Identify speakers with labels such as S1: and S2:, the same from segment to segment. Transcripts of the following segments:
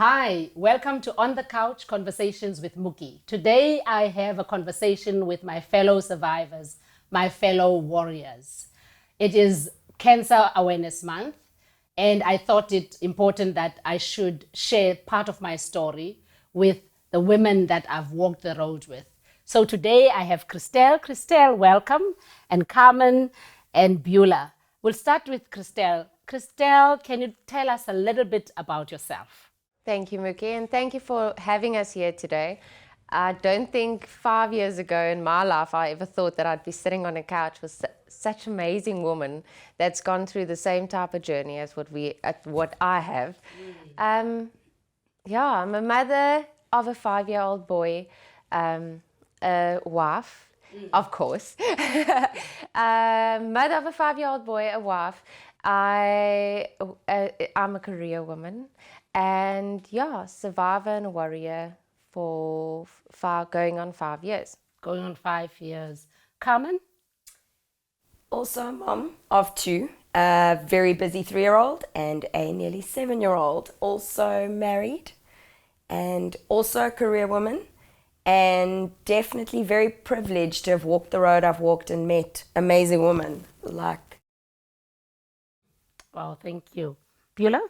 S1: Hi, welcome to On the Couch Conversations with Mookie. Today I have a conversation with my fellow survivors, my fellow warriors. It is Cancer Awareness Month, and I thought it important that I should share part of my story with the women that I've walked the road with. So today I have Christel. Christel, welcome, and Carmen and Beulah. We'll start with Christel. Christel, can you tell us a little bit about yourself?
S2: Thank you, Mookie, and thank you for having us here today. I don't think 5 years ago in my life I ever thought that I'd be sitting on a couch with such an amazing woman that's gone through the same type of journey as what I have. I'm a mother of a 5-year-old boy, a wife, of course. Mother of a 5-year-old boy, a wife. I'm a career woman. And survivor and a warrior for going on 5 years.
S1: Going on 5 years. Carmen?
S3: Also a mom of two, a very busy 3-year-old and a nearly 7-year-old. Also married and also a career woman, and definitely very privileged to have walked the road I've walked and met amazing women like.
S1: Wow, thank you. Beulah?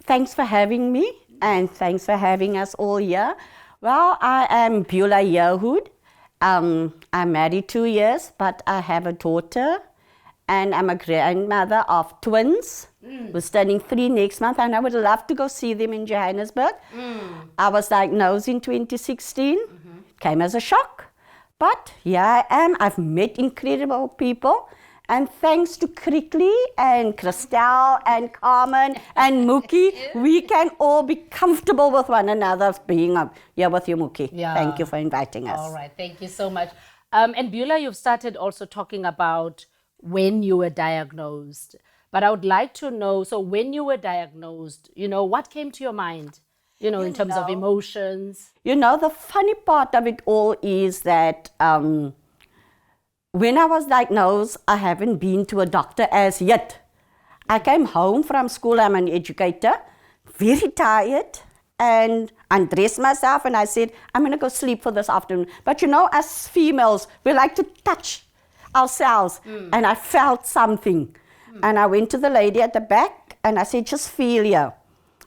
S4: Thanks for having me, and thanks for having us all here. Well, I am Beulah Yearwood. I'm married 2 years, but I have a daughter, and I'm a grandmother of twins who's turning 3 next month, and I would love to go see them in Johannesburg. I was diagnosed in 2016, came as a shock, but here I am. I've met incredible people. And thanks to Crickley and Christel and Carmen and Mookie, we can all be comfortable with one another being here with you, Mookie.
S1: Yeah.
S4: Thank you for inviting us.
S1: All right, thank you so much. And Beulah, you've started also talking about when you were diagnosed. But I would like to know, so when you were diagnosed, what came to your mind, in terms of emotions?
S4: The funny part of it all is that when I was diagnosed, I haven't been to a doctor as yet. I came home from school, I'm an educator, very tired, and undressed myself, and I said, I'm going to go sleep for this afternoon. But as females, we like to touch ourselves, and I felt something. And I went to the lady at the back, and I said, just feel here.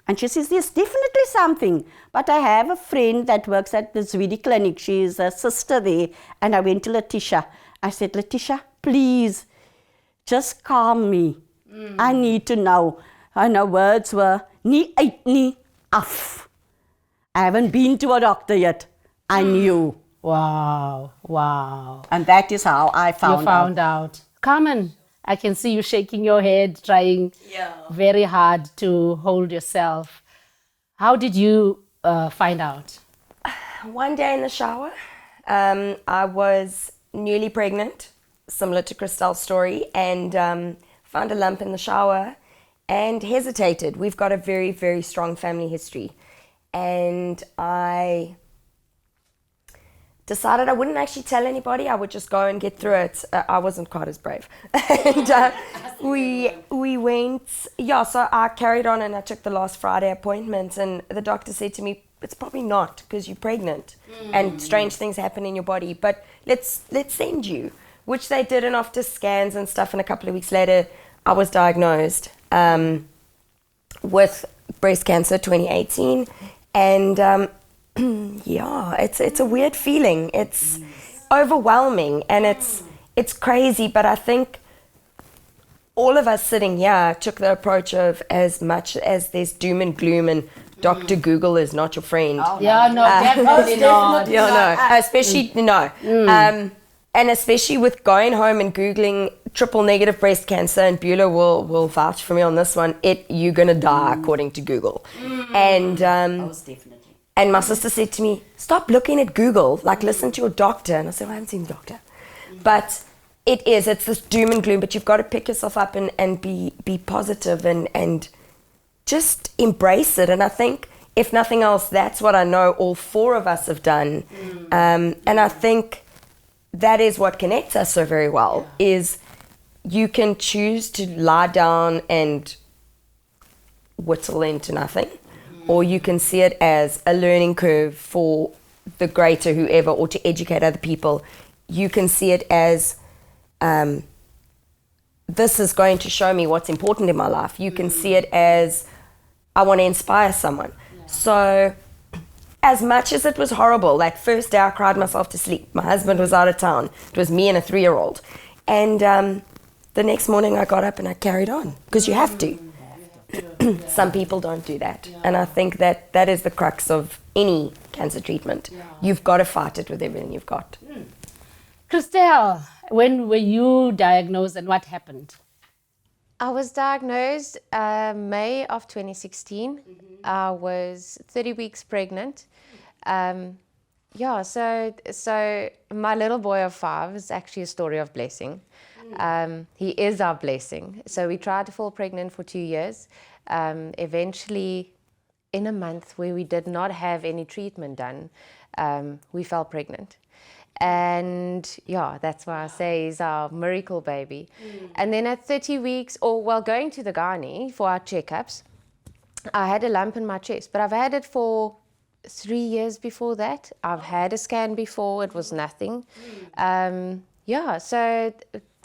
S4: And she says, there's definitely something. But I have a friend that works at the Zwede clinic. She's a sister there. And I went to Letitia. I said, Letitia, please, just calm me. I need to know. And her words were, nie uit, nie af. I haven't been to a doctor yet. I knew.
S1: Wow.
S4: And that is how I found
S1: out. Carmen, I can see you shaking your head, trying very hard to hold yourself. How did you find out?
S3: One day in the shower, I was newly pregnant, similar to Christel's story, and found a lump in the shower and hesitated. We've got a very, very strong family history. And I decided I wouldn't actually tell anybody. I would just go and get through it. I wasn't quite as brave. And we went, so I carried on and I took the last Friday appointment, and the doctor said to me, it's probably not because you're pregnant and strange things happen in your body, but let's send you, which they did. And after scans and stuff, and a couple of weeks later, I was diagnosed with breast cancer 2018. And it's a weird feeling. It's overwhelming and it's crazy, but I think all of us sitting here took the approach of, as much as there's doom and gloom and Dr. Google is not your friend.
S1: Oh, definitely not.
S3: Especially, no. And especially with going home and Googling triple negative breast cancer, and Beulah will vouch for me on this one, you're going to die according to Google. And
S4: Most definitely.
S3: And my sister said to me, stop looking at Google, listen to your doctor. And I said, well, I haven't seen the doctor. But it's this doom and gloom, but you've got to pick yourself up and be positive and just embrace it. And I think, if nothing else, that's what I know all 4 of us have done. And I think that is what connects us so very well, is you can choose to lie down and whittle into nothing, or you can see it as a learning curve for the greater whoever, or to educate other people. You can see it as this is going to show me what's important in my life. You can see it as I want to inspire someone. So as much as it was horrible, that first day I cried myself to sleep. My husband was out of town. It was me and a 3-year-old. And the next morning I got up and I carried on, because you have to. Some people don't do that. And I think that that is the crux of any cancer treatment. You've got to fight it with everything you've got.
S1: Christel, when were you diagnosed and what happened?
S2: I was diagnosed May of 2016. I was 30 weeks pregnant. So my little boy of 5 is actually a story of blessing. He is our blessing. So we tried to fall pregnant for 2 years. Eventually, in a month where we did not have any treatment done, we fell pregnant. And that's why I say he's our miracle baby. And then at 30 weeks, going to the gynae for our checkups, I had a lump in my chest, but I've had it for 3 years before that. I've had a scan before, it was nothing. So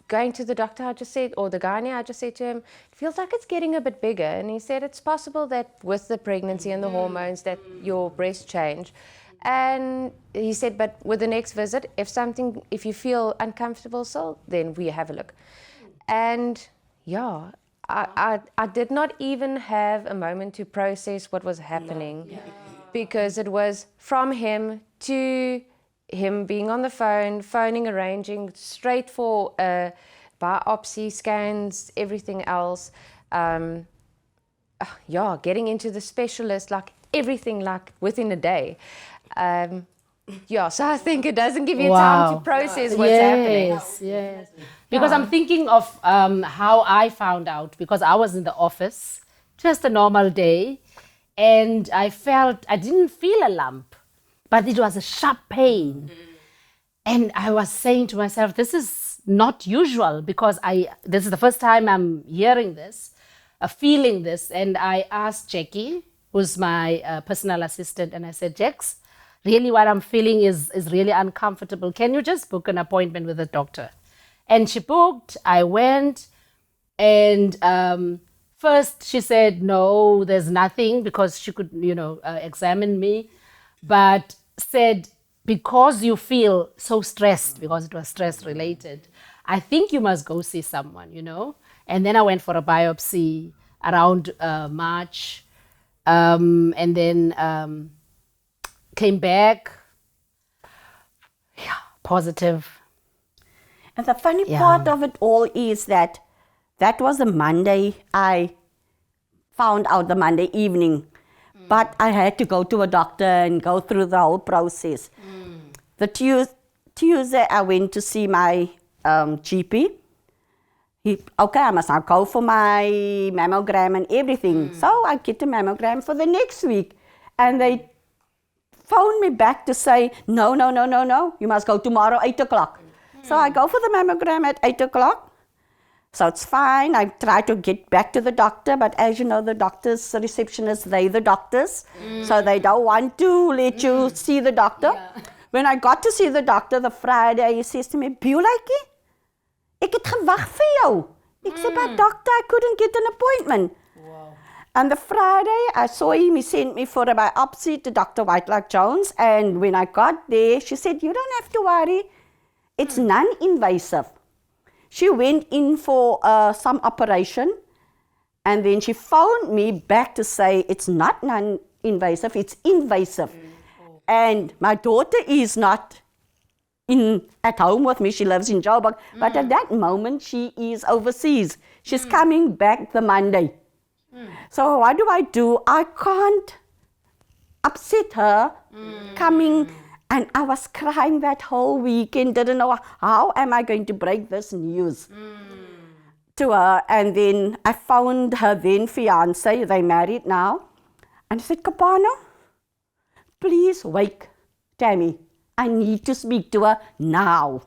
S2: going to the doctor, I just said, or the gynae, I just said to him, it feels like it's getting a bit bigger. And he said, it's possible that with the pregnancy and the hormones that your breasts change. And he said, but with the next visit, if you feel uncomfortable, then we have a look. And I did not even have a moment to process what was happening, because it was from him to him being on the phone, phoning, arranging, straight for biopsy scans, everything else. Getting into the specialist, like everything, like within a day. So I think it doesn't give you time to process what's happening.
S1: Yes. Because I'm thinking of how I found out, because I was in the office, just a normal day, and I didn't feel a lump, but it was a sharp pain. And I was saying to myself, this is not usual, because this is the first time I'm hearing this, feeling this. And I asked Jackie, who's my personal assistant, and I said, Jax, really what I'm feeling is really uncomfortable. Can you just book an appointment with a doctor? And she booked, I went, and first she said, no, there's nothing, because she could, examine me, but said, because you feel so stressed, because it was stress related, I think you must go see someone, And then I went for a biopsy around March, and then came back, positive.
S4: And the funny part of it all is that was the Monday. I found out the Monday evening, but I had to go to a doctor and go through the whole process. The Tuesday I went to see my GP. I must now go for my mammogram and everything. So I get a mammogram for the next week. And they phoned me back to say, no, you must go tomorrow, 8 o'clock. So I go for the mammogram at 8 o'clock. So it's fine. I try to get back to the doctor, but as you know, the doctors, receptionists, they're the doctors. So they don't want to let you see the doctor. When I got to see the doctor the Friday, he says to me, Beulah, ek het gewag vir jou. Ek sê, but doctor, I couldn't get an appointment. Wow. And the Friday, I saw him, he sent me for a biopsy to Dr. Whitelock Jones. And when I got there, she said, you don't have to worry. It's non-invasive. She went in for some operation, and then she phoned me back to say it's not non-invasive, it's invasive. And my daughter is not at home with me. She lives in Joburg, but at that moment she is overseas. She's coming back the Monday. So what do? I can't upset her coming. And I was crying that whole weekend, didn't know how am I going to break this news to her. And then I found her then fiance, they married now. And I said, Kapano, please wake Tammy. I need to speak to her now.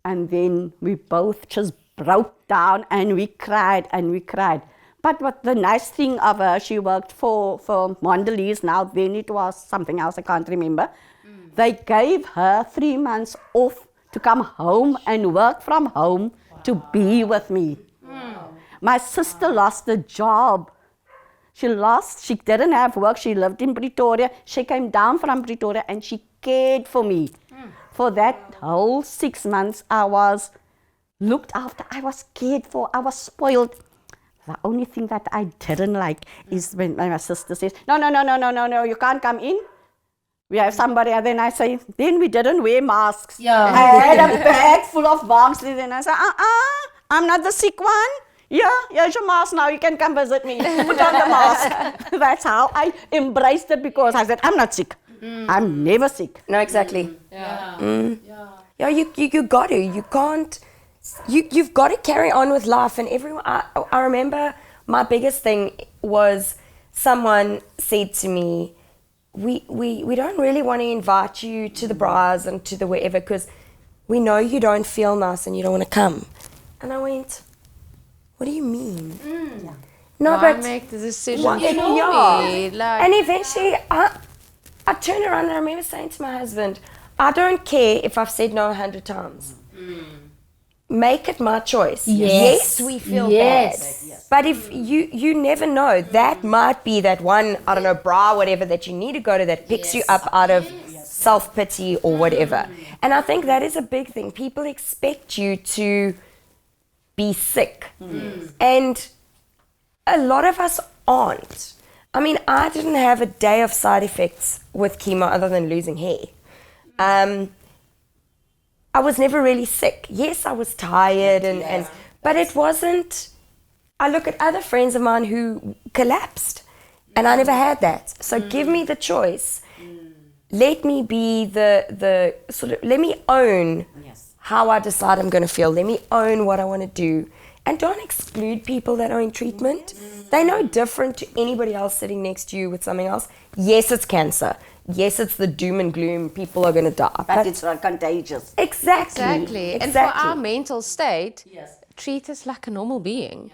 S4: And then we both just broke down and we cried. But what the nice thing of her, she worked for Mondelez. Now then it was something else, I can't remember. They gave her 3 months off to come home and work from home to be with me. My sister lost a job. She didn't have work, she lived in Pretoria. She came down from Pretoria and she cared for me. For that whole 6 months, I was looked after, I was cared for, I was spoiled. The only thing that I didn't like is when my sister says, no, you can't come in. We have somebody, and then I say, then we didn't wear masks.
S1: Yeah.
S4: I had a bag full of masks, and I said, I'm not the sick one. Yeah, here's your mask now, you can come visit me. Put on the mask. That's how I embraced it, because I said, I'm not sick. I'm never sick.
S3: No, exactly. Yeah, you got to. You can't. You've got to carry on with life. And everyone. I remember my biggest thing was someone said to me, we don't really want to invite you to the bras and to the wherever because we know you don't feel nice and you don't want to come. And I went, what do you mean? No,
S2: Why
S3: but
S2: make the decision
S3: what,
S2: for
S3: yeah.
S2: me? Like,
S3: And eventually I turned around and I remember saying to my husband, I don't care if I've said no 100 times. Make it my choice. Yes, we feel bad. But if you never know, that might be that one, I don't know, bra, whatever, that you need to go to that picks you up out of self-pity or whatever. And I think that is a big thing. People expect you to be sick. And a lot of us aren't. I mean, I didn't have a day of side effects with chemo other than losing hair. I was never really sick. Yes, I was tired, but it wasn't. I look at other friends of mine who collapsed, and I never had that. So give me the choice. Let me be the sort of, let me own how I decide I'm going to feel. Let me own what I want to do. And don't exclude people that are in treatment. They're no different to anybody else sitting next to you with something else. Yes, it's cancer. Yes, it's the doom and gloom. People are going to die.
S4: But it's not contagious.
S2: Exactly. And for our mental state, treat us like a normal being.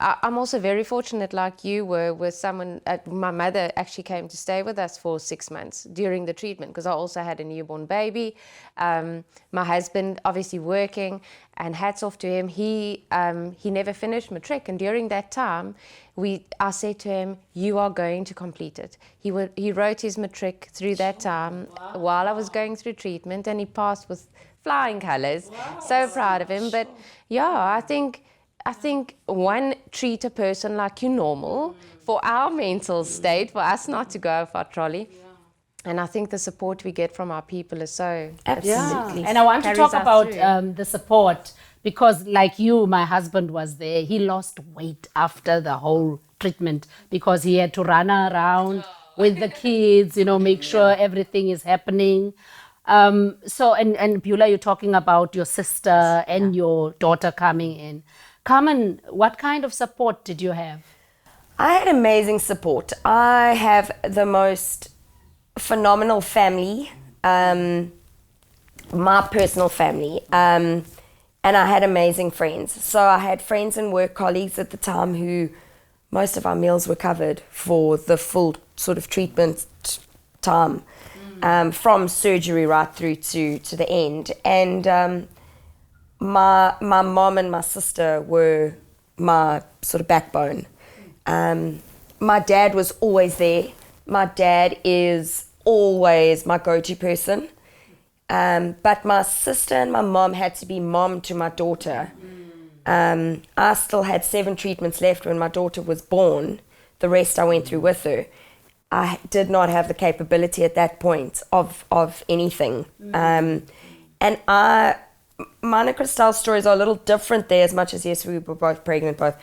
S2: I'm also very fortunate, like you were, with someone. My mother actually came to stay with us for 6 months during the treatment because I also had a newborn baby. My husband, obviously working, and hats off to him. He never finished matric, and during that time, I said to him, "You are going to complete it." He wrote his matric through that time while I was going through treatment, and he passed with flying colours. So proud of him. But yeah, I think one, treat a person like you normal for our mental state, for us not to go off our trolley. And I think the support we get from our people is so
S3: Absolutely.
S1: And I want to talk
S2: Carries us
S1: about
S2: through.
S1: the support because, like you, my husband was there. He lost weight after the whole treatment because he had to run around with the kids, make sure everything is happening. So, and Beulah, you're talking about your sister and your daughter coming in. Carmen, what kind of support did you have?
S3: I had amazing support. I have the most phenomenal family, my personal family, and I had amazing friends. So I had friends and work colleagues at the time who most of our meals were covered for the full sort of treatment time, from surgery right through to the end. And my mom and my sister were my sort of backbone. My dad was always there. My dad is always my go-to person. But my sister and my mom had to be mom to my daughter. I still had 7 treatments left when my daughter was born. The rest I went through with her. I did not have the capability at that point of anything. And mine and Christel's stories are a little different there, as much as, yes, we were both pregnant, both.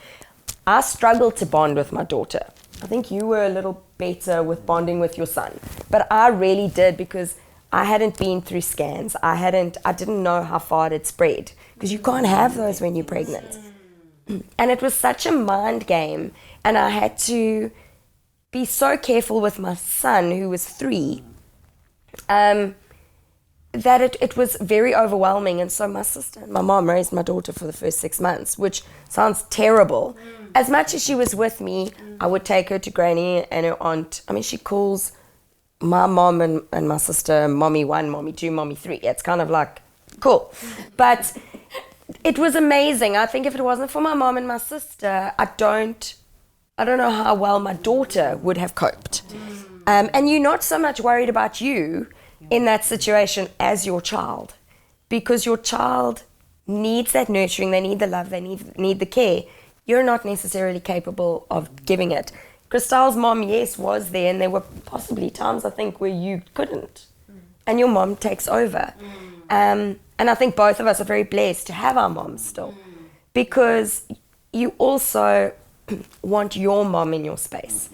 S3: I struggled to bond with my daughter. I think you were a little better with bonding with your son. But I really did, because I hadn't been through scans. I didn't know how far it had spread, because you can't have those when you're pregnant. And it was such a mind game. And I had to be so careful with my son, who was 3, that it was very overwhelming. And so my sister and my mom raised my daughter for the first 6 months, which sounds terrible. as much as she was with me, I would take her to Granny and her aunt. I mean, she calls my mom and my sister mommy 1, mommy 2, mommy 3. It's kind of like, cool. But it was amazing. I think if it wasn't for my mom and my sister, I don't know how well my daughter would have coped. And you're not so much worried about you in that situation as your child, because your child needs that nurturing, they need the love, they need the care. You're not necessarily capable of giving it. Christel's mom, yes, was there, and there were possibly times, I think, where you couldn't. And your mom takes over. And I think both of us are very blessed to have our moms still, because you also want your mom in your space.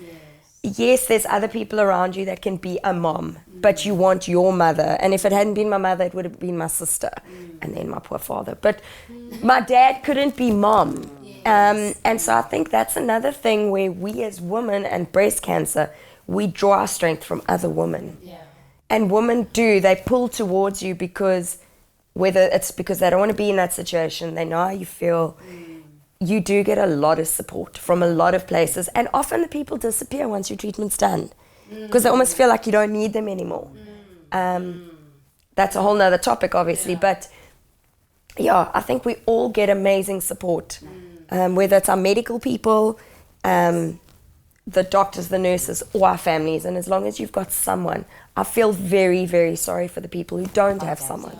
S3: Yes, there's other people around you that can be a mom, but you want your mother. And if it hadn't been my mother, it would have been my sister, and then my poor father. But my dad couldn't be mom. And so I think that's another thing where we as women and breast cancer, we draw our strength from other women. And women they pull towards you, because whether it's because they don't want to be in that situation, they know how you feel, you do get a lot of support from a lot of places. And often the people disappear once your treatment's done, because they almost feel like you don't need them anymore. That's a whole nother topic, obviously. But yeah, I think we all get amazing support, whether it's our medical people, the doctors, the nurses, or our families. And as long as you've got someone, I feel very, very sorry for the people who don't have someone.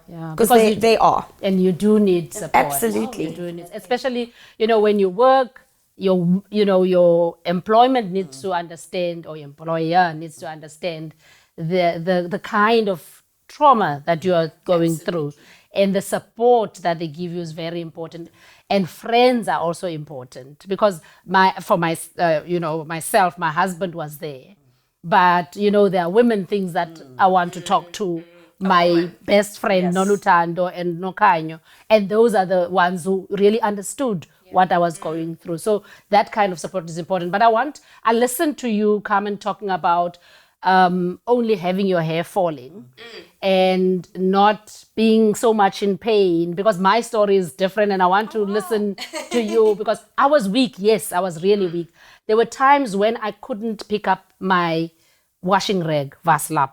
S3: Because they are.
S1: And you do need support.
S3: Absolutely.
S1: You do need, especially, when you work, your employment needs to understand, or your employer needs to understand the kind of trauma that you are going through, and the support that they give you is very important. And friends are also important, because myself, my husband was there, but there are women things that I want to talk to my best friend, Nolutando and Nokanyo, and those are the ones who really understood what I was going through. So that kind of support is important. But I listened to you, Carmen, talking about only having your hair falling and not being so much in pain, because my story is different, and I want to listen to you, because I was weak. Yes, I was really weak. There were times when I couldn't pick up my washing rag, Vaslap,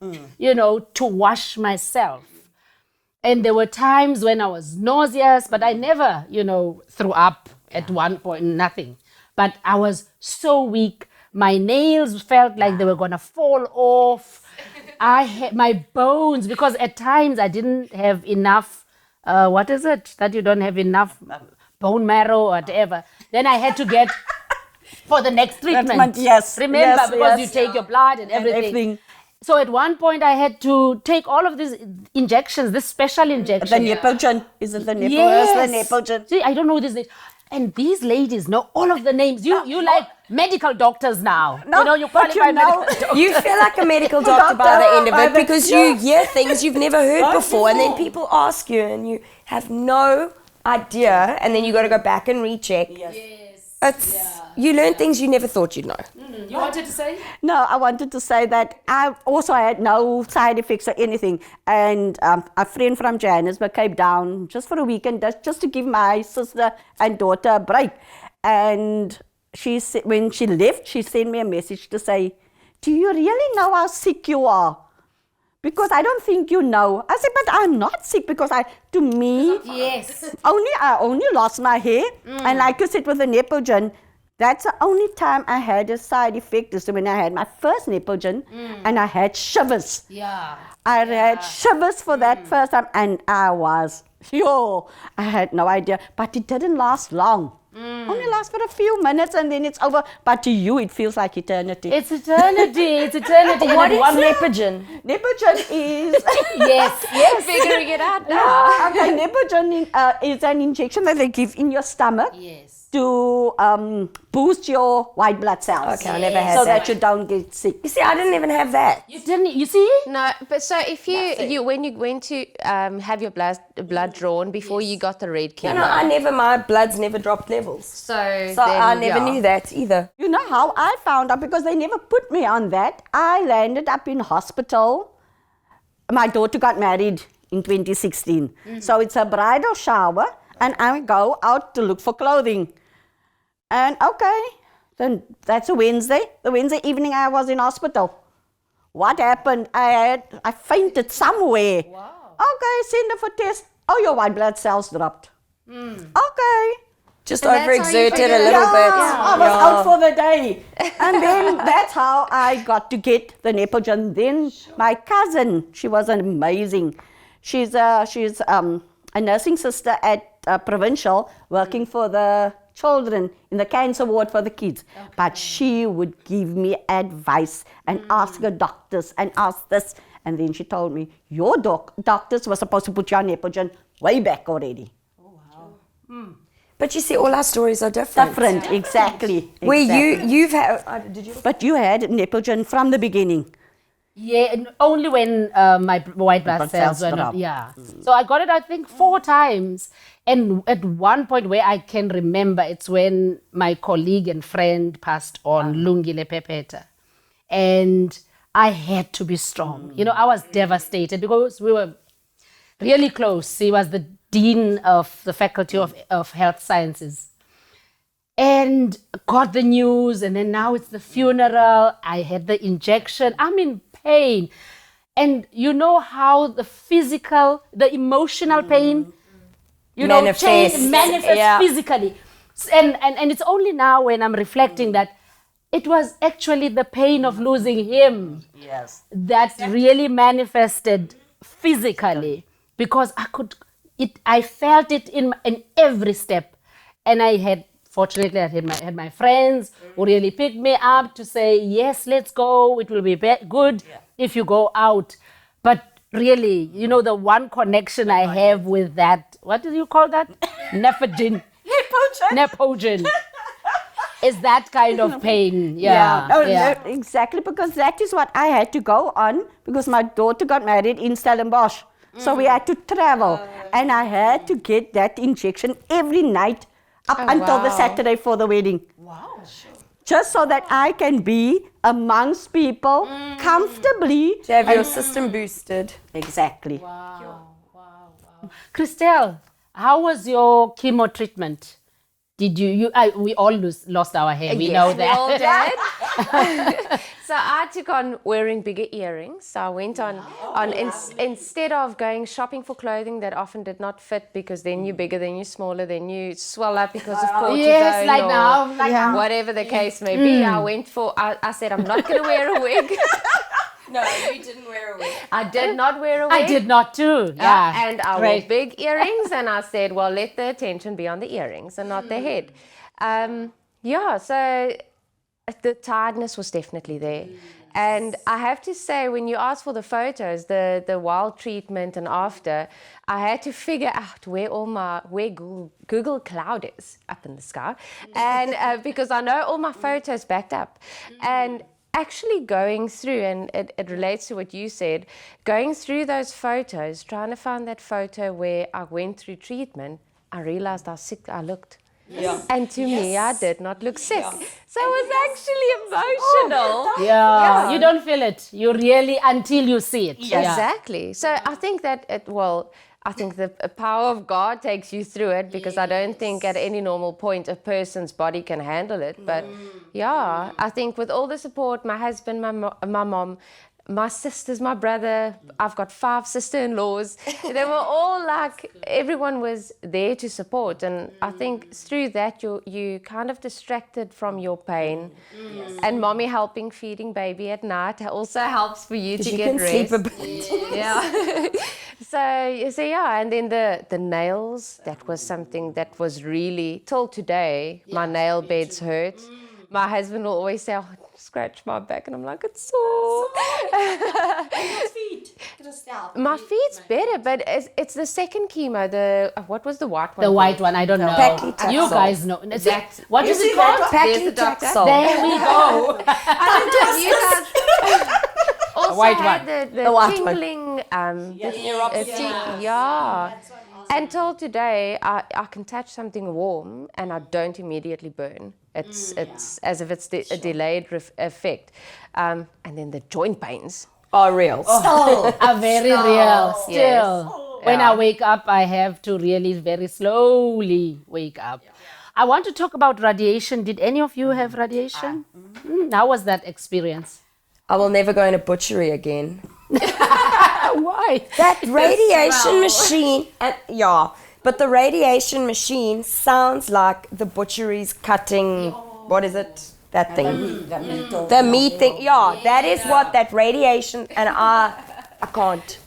S1: to wash myself. And there were times when I was nauseous, but I never, threw up at one point, nothing. But I was so weak. My nails felt like they were going to fall off. I had my bones, because at times I didn't have enough, what is it? That you don't have enough bone marrow or whatever. Then I had to get for the next treatment.
S4: Yes.
S1: Remember, because you take your blood and everything. So at one point I had to take all of these injections, this special injection.
S4: The Nepogen. Is it the Nepogen?
S1: Yes.
S4: The Nepogen.
S1: See, I don't know this name. And these ladies know all of the names. You like medical doctors now.
S4: No,
S1: you qualify medical doctors.
S3: You feel like a medical doctor by the end of it, because you hear things you've never heard before, and then people ask you and you have no idea, and then you got to go back and recheck. You learn things you never thought you'd know.
S1: You wanted to say?
S4: No, I wanted to say that I also had no side effects or anything. And a friend from Johannesburg came down just for a weekend, just to give my sister and daughter a break. And when she left, she sent me a message to say, "Do you really know how sick you are? Because I don't think you know." I said, "But I'm not sick, because I only lost my hair." And like you said, with the Nepogen, that's the only time I had a side effect, is when I had my first Nepogen, and I had shivers. I had shivers for that first time, and I had no idea. But it didn't last long. Only lasts for a few minutes, and then it's over. But to you, it feels like eternity.
S1: It's eternity.
S3: What is Nepogen?
S4: Nepogen is...
S2: Yes. Figuring it out now.
S4: Okay, Nepogen is an injection that they give in your stomach. To boost your white blood cells.
S3: Okay, I never had
S4: so
S3: that.
S4: you don't get sick.
S3: You see, I didn't even have that.
S1: You didn't, you see?
S2: No, but so if when you went to have your blood drawn before you got the red chemo.
S3: No, my blood's never dropped levels.
S2: So
S3: I never knew that either.
S4: You know how I found out? Because they never put me on that. I landed up in hospital. My daughter got married in 2016. So it's a bridal shower, and I go out to look for clothing. And okay, then that's a Wednesday. The Wednesday evening I was in hospital. What happened? I fainted somewhere.
S1: Wow.
S4: Okay, send her for test. Oh, your white blood cells dropped. Okay.
S3: Just
S2: And that's how you
S3: overexerted
S2: figure
S3: a
S2: it
S3: little
S2: out.
S3: bit.
S4: I was out for the day. And then that's how I got to get the Nepogen. Then my cousin, she was amazing. She's a nursing sister at Provincial, working for the children in the cancer ward for the kids. But she would give me advice and ask the doctors and ask this. And then she told me, your doctors were supposed to put you on Nepogen way back already.
S3: But you see, all our stories are different.
S4: Different, exactly.
S3: Where
S4: exactly.
S3: you've had, did you?
S4: But you had Nepogen from the beginning.
S1: Yeah, and only when my white blood cells were not.
S4: dropped.
S1: Yeah. So I got it, I think, 4 times. And at one point where I can remember, it's when my colleague and friend passed on, Lungile Pepeta. And I had to be strong. You know, I was devastated because we were really close. He was the dean of the Faculty of Health Sciences. And got the news, and then now it's the funeral. I had the injection. I'm in pain. And you know how the physical, the emotional pain,
S3: Manifests.
S1: manifests physically. And it's only now when I'm reflecting that it was actually the pain of losing him that really manifested physically, because I felt it in every step. And fortunately, I had my friends who really picked me up to say, yes, let's go. It will be good if you go out. But really, the one connection I have with that, what do you call that? Nepogen. Nepogen. Is that kind of pain.
S4: No, exactly, because that is what I had to go on, because my daughter got married in Stellenbosch. So we had to travel, and I had to get that injection every night up until the Saturday for the wedding.
S1: Wow.
S4: Just so that I can be amongst people comfortably.
S3: To have your system boosted.
S4: Exactly.
S1: Wow. Christel, how was your chemo treatment? Did we all lost our hair, we know that.
S2: We all did. So I took on wearing bigger earrings. So I went instead of going shopping for clothing that often did not fit, because then you're bigger, then you're smaller, then you swell up because of cortisone
S1: Yes, like now.
S2: whatever the case may be. I said, I'm not going to wear a wig.
S3: No, you didn't wear a wig.
S2: I did not wear a wig.
S1: I did not too. Yeah.
S2: And I wore big earrings, and I said, well, let the attention be on the earrings and not the head. So the tiredness was definitely there. And I have to say, when you ask for the photos, the while treatment and after, I had to figure out where Google Cloud is up in the sky, and because I know all my photos backed up. And actually going through, and it relates to what you said, going through those photos, trying to find that photo where I went through treatment, I realized how sick I looked.
S3: Yeah.
S2: And to me, I did not look sick. So it was actually emotional.
S1: Yeah, you don't feel it. You really, until you see it.
S2: Exactly. So I think that I think the power of God takes you through it, because I don't think at any normal point a person's body can handle it. But I think with all the support, my husband, my mom, my sisters, my brother, I've got 5 sister-in-laws. They were all everyone was there to support. And I think through that, you kind of distracted from your pain. And mommy helping feeding baby at night also helps for you to get rest.
S3: Sleep a bit.
S2: So and then the nails, that was something that was really, till today, my nail beds hurt. My husband will always say, scratch my back, and I'm like, it's sore. My feet's better, but it's the second chemo. What was the white one?
S1: The white one, I don't know.
S3: Paclitaxel.
S1: You guys know. What is it called?
S2: There's the doctor.
S1: There we go.
S2: You guys also
S1: white
S2: had
S1: one.
S2: the
S3: white
S2: tingling. Until today, I can touch something warm and I don't immediately burn. It's as if it's a delayed effect. And then the joint pains
S3: Are real.
S1: Are very real. Still.
S2: Yes.
S1: When I wake up, I have to really very slowly wake up. I want to talk about radiation. Did any of you have radiation? How was that experience?
S3: I will never go in a butchery again.
S1: Why?
S3: That radiation machine, but the radiation machine sounds like the butchery's cutting, what is it? That thing. The meat thing. Yeah, that is what that radiation, and I can't.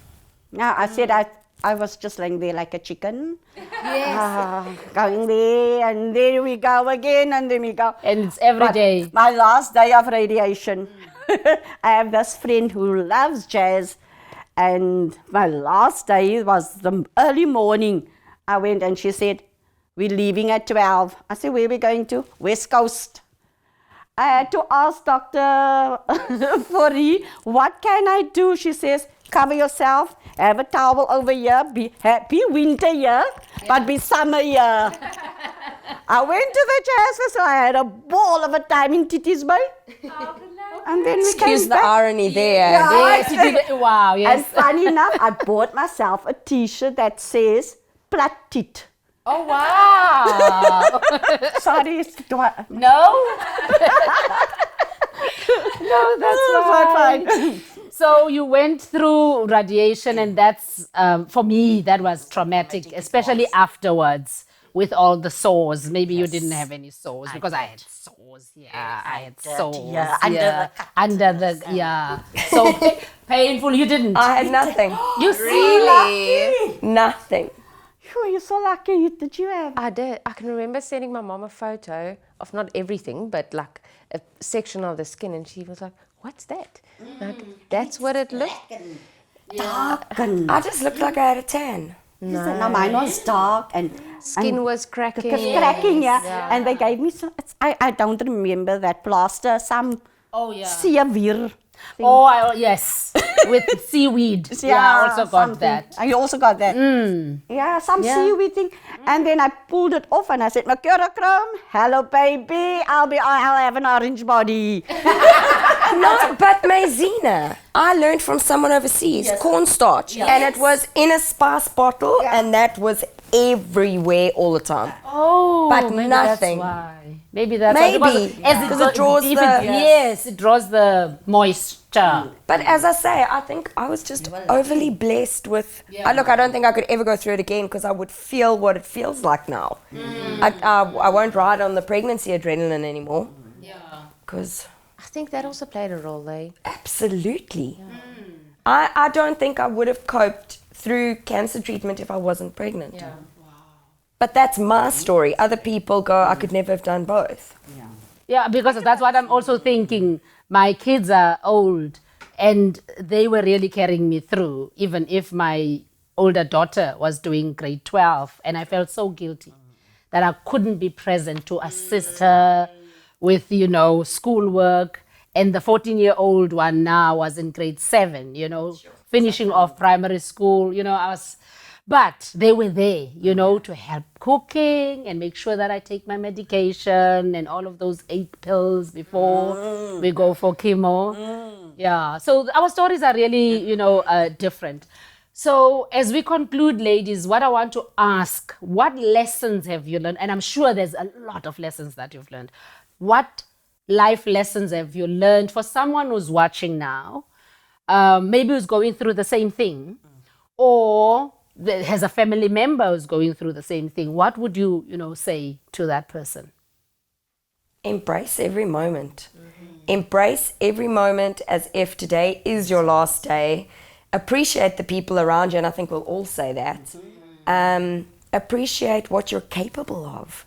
S4: No, I said I was just lying there like a chicken. Yes. Going there, and there we go again, and then we go.
S1: And it's every day.
S4: My last day of radiation. I have this friend who loves jazz, and my last day was the early morning. I went and she said, we're leaving at 12. I said, where are we going to? West Coast. I had to ask Dr. Fori, what can I do? She says, cover yourself, have a towel over here, be happy winter here, but be summer here. I went to the jazz festival, I had a ball of a time in Titi's Bay. And then we
S3: Excuse
S4: came
S3: the
S4: back.
S3: irony there.
S1: Yes, you did it. Wow, yes.
S4: And funny enough, I bought myself a t-shirt that says plat tit.
S1: Oh, wow.
S4: Sorry,
S1: No? No, that's not
S4: fine.
S1: So you went through radiation, and that's, for me, that was traumatic, especially afterwards with all the sores. Maybe you didn't have any sores, because I had sores. Yeah, I had sores.
S4: Yeah,
S1: under the So painful. You didn't.
S3: I had nothing.
S1: You really?
S3: Nothing.
S4: Phew, you're so lucky. Did you have?
S2: I did. I can remember sending my mom a photo of not everything, but like a section of the skin, and she was like, "What's that?" Like, that's what it looked.
S4: Darkened.
S3: I just looked like I had a tan.
S4: No, mine was dark and
S2: Skin was cracking.
S4: cracking, yeah. And they gave me some. I don't remember that plaster. Some severe.
S1: Oh, yes. With seaweed. Yeah, I also got
S4: something.
S1: that.
S4: You also got that. Yeah, some seaweed thing. And then I pulled it off and I said, Makura Chrome, hello baby, I'll have an orange body.
S3: No, but Maizena, I learned from someone overseas, cornstarch, and it was in a spice bottle, and that was everywhere all the time.
S1: Oh,
S3: but
S1: maybe
S3: nothing.
S1: That's why. Maybe that's
S3: Maybe,
S1: why.
S3: because it draws
S1: Yes, it draws the moisture.
S3: But as I say, I think I was just overly blessed with. Look, I don't think I could ever go through it again because I would feel what it feels like now. I won't ride on the pregnancy adrenaline anymore. Yeah. Because
S2: I think that also played a role, though.
S3: absolutely. I don't think I would have coped through cancer treatment if I wasn't pregnant. Yeah. But that's my story. Other people go, I could never have done both.
S1: Yeah, because that's what I'm also thinking. My kids are old, and they were really carrying me through, even if my older daughter was doing grade 12, and I felt so guilty that I couldn't be present to assist her with, schoolwork. And the 14-year-old one now was in grade 7, finishing off primary school, but they were there, to help cooking and make sure that I take my medication and all of those 8 pills before we go for chemo. Yeah, so our stories are really, different. So as we conclude, ladies, what I want to ask, what lessons have you learned? And I'm sure there's a lot of lessons that you've learned. What life lessons have you learned for someone who's watching now, maybe who's going through the same thing, or has a family member who's going through the same thing? What would you, say to that person?
S3: Embrace every moment. Embrace every moment as if today is your last day. Appreciate the people around you, and I think we'll all say that. Appreciate what you're capable of.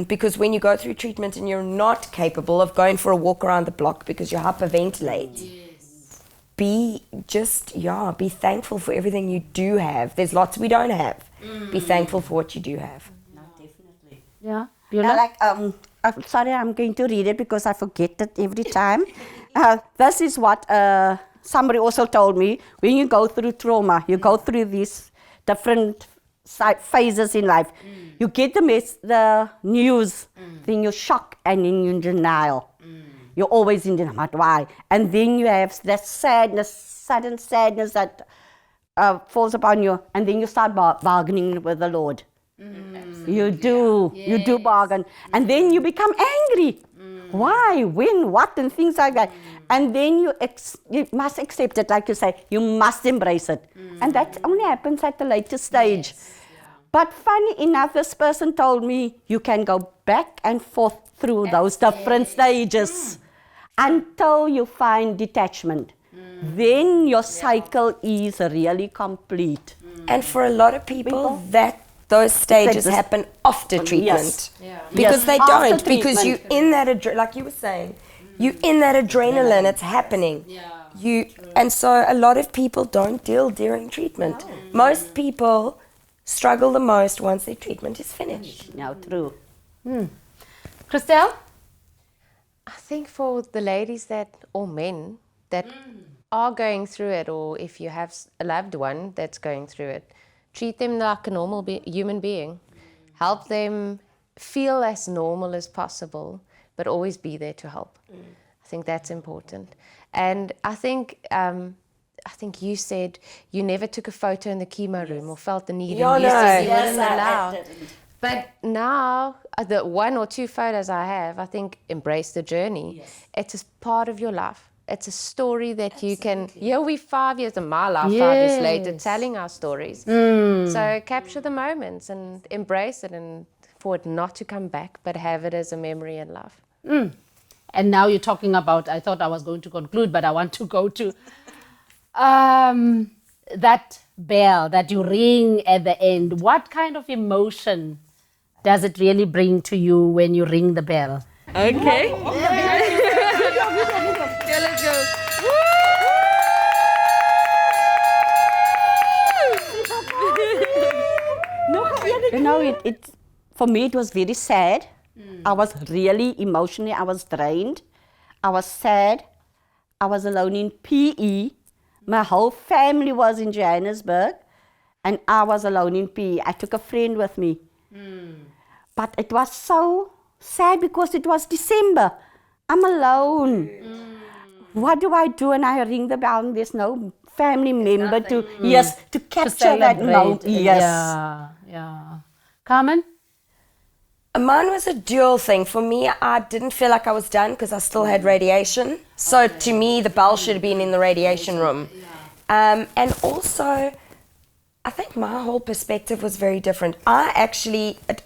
S3: Because when you go through treatment and you're not capable of going for a walk around the block because you hyperventilate, be thankful for everything you do have. There's lots we don't have. Be thankful for what you do have.
S4: No, definitely.
S1: Yeah.
S4: I'm sorry, I'm going to read it because I forget it every time. This is what somebody also told me. When you go through trauma, you go through these different phases in life. You get the news, then you're shocked and then you're in denial. You're always in denial. Why? And then you have that sadness, sudden sadness that falls upon you, and then you start bargaining with the Lord. You do bargain. And then you become angry. Why, when, what, and things like that. And then you must accept it, like you say, you must embrace it. And that only happens at the later stage. But funny enough, this person told me you can go back and forth through those different stages until you find detachment. Then your cycle is really complete.
S3: And for a lot of people those stages happen after treatment. Because they
S4: after
S3: don't, because you in that, like you were saying, you in that adrenaline, it's happening. And so a lot of people don't deal during treatment. Most people struggle the most once their treatment is finished.
S4: Now, true.
S1: Christel?
S2: I think for the ladies or men that are going through it, or if you have a loved one that's going through it, treat them like a normal human being. Help them feel as normal as possible, but always be there to help. I think that's important. And I think you said you never took a photo in the chemo room or felt the need.
S3: Yeah,
S2: and you said you wouldn't
S3: I
S2: allow.
S3: did.
S2: But now, the 1 or 2 photos I have, I think embrace the journey. It's a part of your life. It's a story that you can, we're 5 years in my life, 5 years later, telling our stories. So capture the moments and embrace it, and for it not to come back, but have it as a memory in life.
S1: And now you're talking about, I thought I was going to conclude, but I want to go to that bell that you ring at the end. What kind of emotion does it really bring to you when you ring the bell?
S5: Okay. Let's go.
S4: You know, for me it was very sad. I was really emotionally, I was drained. I was sad. I was alone in PE. My whole family was in Johannesburg, and I was alone in PE. I took a friend with me. But it was so sad because it was December. I'm alone. What do I do? And I ring the bell and there's no family member to capture that moment.
S1: Yeah. Carmen?
S3: Mine was a dual thing. For me, I didn't feel like I was done because I still had radiation. So to me, the bell should have been in the radiation room. And also, I think my whole perspective was very different. I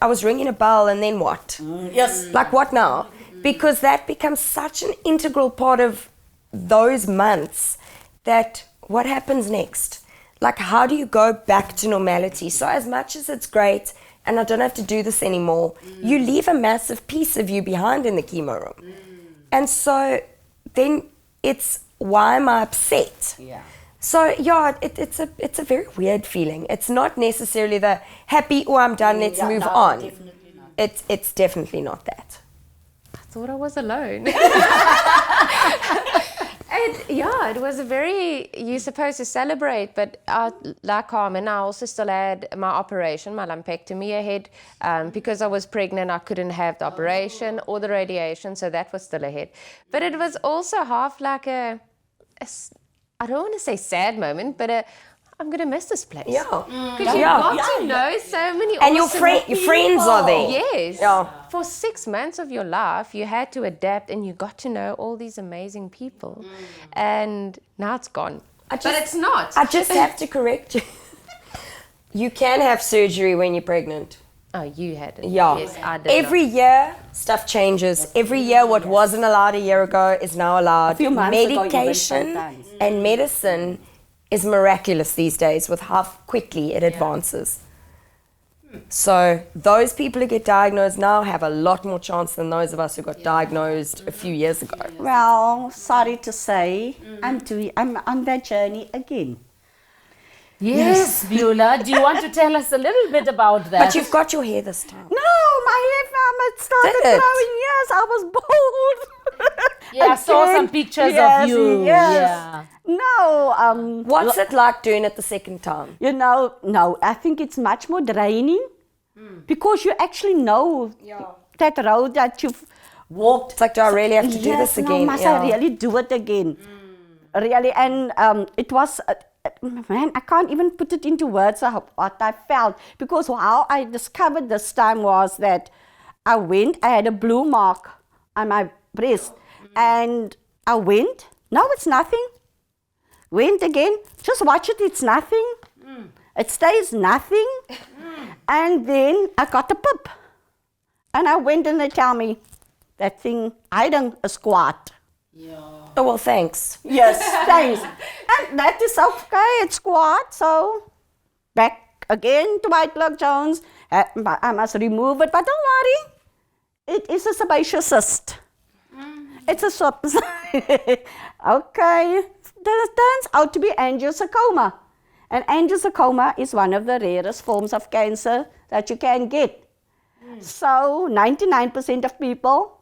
S3: was ringing a bell and then what? Like what now? Because that becomes such an integral part of those months that what happens next? Like how do you go back to normality? So as much as it's great and I don't have to do this anymore, you leave a massive piece of you behind in the chemo room. And so then it's, why am I upset? So it's a very weird feeling. It's not necessarily the happy, oh, I'm done, let's move on.
S4: Definitely not.
S3: It's definitely not that.
S2: I thought I was alone. It was you're supposed to celebrate, but like Carmen, I also still had my operation, my lumpectomy ahead. Because I was pregnant, I couldn't have the operation or the radiation, so that was still ahead. But it was also half like I don't want to say sad moment, but I'm going to miss this place. Because you got to know so many
S3: and
S2: awesome
S3: your friends are there.
S2: Yes.
S3: Yeah.
S2: For 6 months of your life, you had to adapt and you got to know all these amazing people. And now it's gone. But it's not.
S3: I just have to correct you. You can have surgery when you're pregnant.
S2: Oh, you had it.
S3: Yeah.
S2: Yes, I did.
S3: Every year, stuff changes. Every year, what wasn't allowed a year ago is now allowed.
S4: A few months ago, even
S3: Medication
S4: sometimes.
S3: and medicine is miraculous these days with how quickly it advances. So those people who get diagnosed now have a lot more chance than those of us who got diagnosed a few years ago.
S4: Well, sorry to say, I'm on that journey again.
S1: Yes, Beulah. Do you want to tell us a little bit about that?
S3: But you've got your hair this time.
S4: No, my hair it started
S3: Did it?
S4: growing. Yes, I was bald.
S1: Yeah, I saw some pictures of you.
S4: Yes.
S1: Yeah.
S4: No,
S3: What's it like doing it the second time?
S4: no, I think it's much more draining because you actually know that road that you've walked.
S3: It's like, do I really have to do this again?
S4: No, must I really do it again? Really, and it was man, I can't even put it into words what I felt, because how I discovered this time was that I had a blue mark on my breast, and I went, no, it's nothing. Went again, just watch it, it's nothing. It stays nothing. And then I got a pip. And I went and they tell me, that thing, I done a squat.
S3: Oh, well, thanks.
S4: Yes, thanks. And that is okay, it's squat, so back again to White Blood Jones. I must remove it, but don't worry, it is a sebaceous cyst. It's a okay. It turns out to be angiosarcoma. And angiosarcoma is one of the rarest forms of cancer that you can get. So 99% of people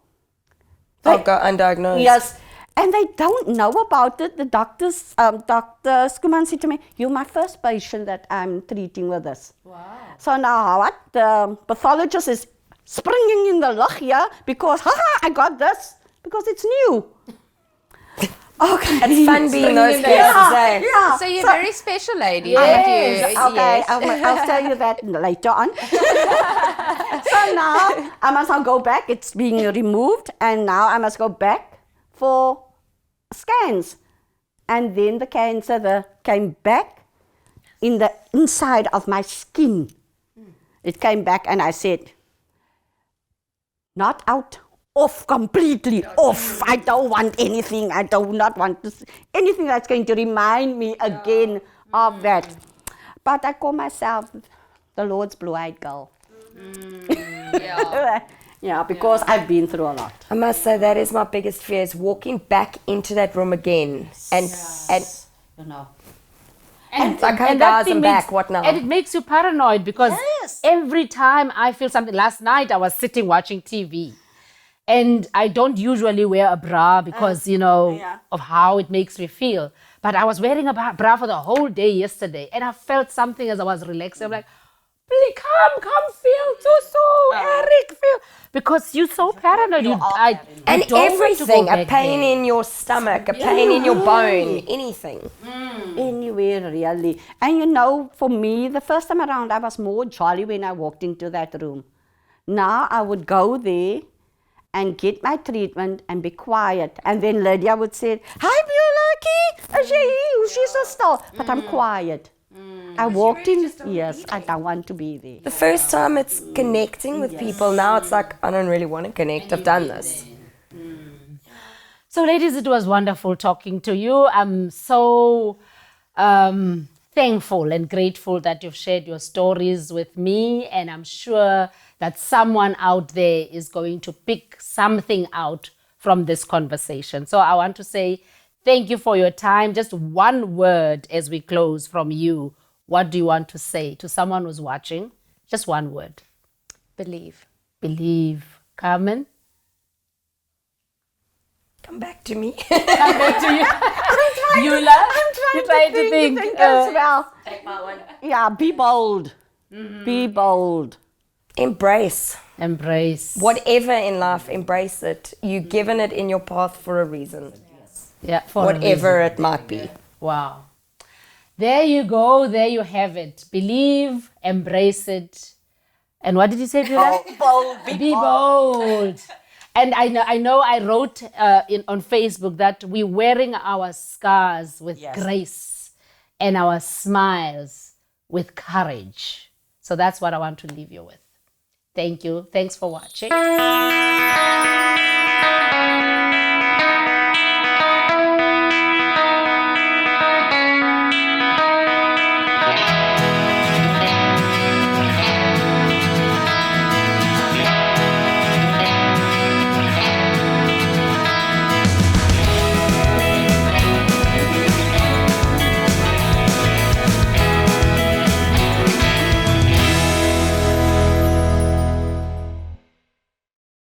S3: Go undiagnosed.
S4: Yes, and they don't know about it. The doctors, Dr. Skuman said to me, "You're my first patient that I'm treating with this." Wow. So now what? The pathologist is springing in the lug here because, I got this because it's new. Okay.
S3: It's fun being those cases, eh?
S4: Yeah.
S2: So you're a very special lady.
S4: Yes.
S2: aren't you?
S4: Okay,
S2: Yes.
S4: I'll tell you that later on. So now I must now go back. It's being removed, and now I must go back for scans. And then the cancer came back in the inside of my skin. It came back, and I said, not out. Off, completely off. I don't want anything. I do not want anything that's going to remind me again of that. But I call myself the Lord's blue-eyed girl. Yeah, because I've been through a lot.
S3: I must say that is my biggest fear, is walking back into that room again. And
S4: You know.
S3: like, hey
S1: that
S3: guys,
S1: thing
S3: I'm
S1: makes-
S3: back, what now?
S1: And it makes you paranoid because every time I feel something, last night I was sitting watching TV. And I don't usually wear a bra because, of how it makes me feel. But I was wearing a bra for the whole day yesterday. And I felt something as I was relaxing. I'm like, please come feel Tusu, Eric, feel. Because you're so paranoid.
S3: And
S1: don't want to
S3: everything,
S1: go
S3: a
S1: back
S3: pain
S1: there.
S3: in your stomach, a pain in your bone, anything.
S4: Anywhere, really. And for me, the first time around, I was more jolly when I walked into that room. Now I would go there and get my treatment and be quiet. And then Lydia would say, "Hi, Beulah, she's so still." But I'm quiet. I walked in, yes, I don't want to be there.
S3: The first time it's connecting with people, now it's like, I don't really want to connect, I've done this.
S1: So, ladies, it was wonderful talking to you. I'm so thankful and grateful that you've shared your stories with me. And I'm sure that someone out there is going to pick something out from this conversation. So I want to say thank you for your time. Just one word as we close from you. What do you want to say to someone who's watching? Just one word.
S2: Believe.
S1: Believe. Carmen?
S3: Come back to me.
S1: Come back to you. Beulah?
S4: I'm trying to think as well.
S3: Take my one.
S4: Yeah, be bold. Be bold.
S3: Embrace.
S1: Embrace.
S3: Whatever in life, embrace it. You're given it in your path for a reason.
S1: Yeah, for a
S3: Whatever
S1: reason.
S3: it might be.
S1: Wow. There you go. There you have it. Believe, embrace it. And what did you say, Beulah?
S4: Bold.
S1: Be bold. And I know I wrote on Facebook that we're wearing our scars with grace and our smiles with courage. So that's what I want to leave you with. Thank you. Thanks for watching.